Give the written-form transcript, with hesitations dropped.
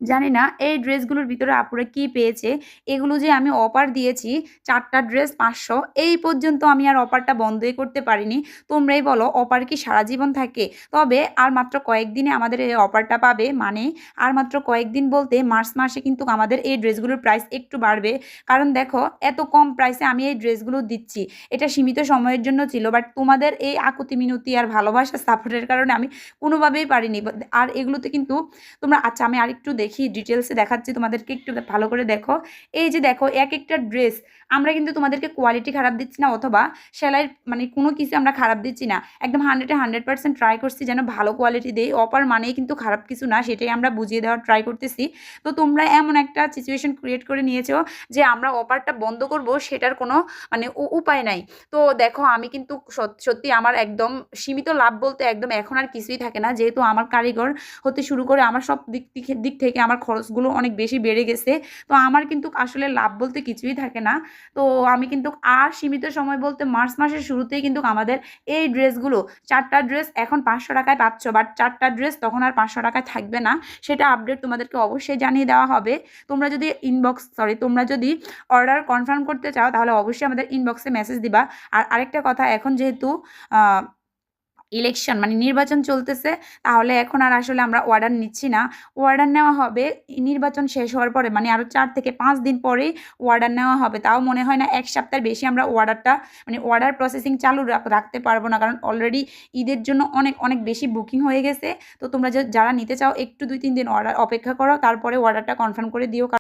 জানি না এই ড্রেসগুলোর ভিতরে আপুরা কি পেয়েছে। এগুলো যে আমি অফার দিয়েছি ৪ টা ড্রেস ৫০০, এই পর্যন্ত আমি আর অফারটা বন্ধই করতে পারিনি। তোমরাই বলো অফার কি সারা জীবন থাকে? তবে আর মাত্র কয়েকদিনে আমাদের এই অফারটা পাবে। মানে আর মাত্র কয়েকদিন বলতে মার্চ মাসে কিন্তু আমাদের এই ড্রেসগুলোর প্রাইস একটু বাড়বে। কারণ দেখো এত কম প্রাইসে আমি এই ড্রেসগুলো দিচ্ছি। এটা সীমিত সময়ের জন্য ছিল। বাট তোমাদের এই আকুতি মিনতি আর ভালোবাসা সাপোর্টের কারণে আমি কোনোভাবেই পারিনি। আর এগুলোতে কিন্তু তোমরা আচ্ছা আমি আরেকটু দেখি ডিটেলসে দেখাচ্ছি তোমাদেরকে, একটু ভালো করে দেখো। এই যে দেখো এক একটা ড্রেস আমরা কিন্তু তোমাদেরকে কোয়ালিটি খারাপ দিচ্ছি না, অথবা সেলাইয়ের মানে কোনো কিছু আমরা খারাপ দিচ্ছি না। একদম 100% ট্রাই করছি যেন ভালো কোয়ালিটি দেই। অফার মানেই কিন্তু খারাপ কিছু না, সেটাই আমরা বুঝিয়ে দেওয়ার ট্রাই করতেছি। তো তোমরা এমন একটা সিচুয়েশন ক্রিয়েট করে নিয়েছো যে আমরা অফারটা বন্ধ করব, সেটার কোনো মানে উপায় নাই। তো দেখো আমি কিন্তু সত্যি আমার একদম সীমিত লাভ বলতে একদম এখন আর কিছুই থাকে না, যেহেতু আমার কারিগর হতে শুরু করে আমার সব দিক থেকে আমার খরচগুলো অনেক বেশি বেড়ে গেছে। তো আমার কিন্তু আসলে লাভ বলতে কিছুই থাকে না। তো আমি কিন্তু আর সীমিত সময় বলতে মার্চ মাসের শুরুতেই কিন্তু আমাদের এই ড্রেসগুলো ৪ টা ড্রেস এখন ৫০০ টাকায় পাচ্ছ, বাট ৪ টা ড্রেস তখন আর ৫০০ টাকায় থাকবে না। সেটা আপডেট তোমাদেরকে অবশ্যই জানিয়ে দেওয়া হবে। তোমরা যদি অর্ডার কনফার্ম করতে চাও তাহলে অবশ্যই আমাদের ইনবক্সে মেসেজ দিবা। আর আরেকটা কথা, এখন যেহেতু ইলেকশন মানে নির্বাচন চলতেছে, তাহলে এখন আর আসলে আমরা অর্ডার নিচ্ছি না। অর্ডার নেওয়া হবে নির্বাচন শেষ হওয়ার পরে, মানে আরও ৪ থেকে ৫ দিন পরেই অর্ডার নেওয়া হবে। তাও মনে হয় না ১ সপ্তাহের বেশি আমরা অর্ডার প্রসেসিং চালু রাখতে পারবো না, কারণ অলরেডি ঈদের জন্য অনেক অনেক বেশি বুকিং হয়ে গেছে। তো তোমরা যারা নিতে চাও একটু ২-৩ দিন অর্ডার অপেক্ষা করো, তারপরে অর্ডারটা কনফার্ম করে দিও।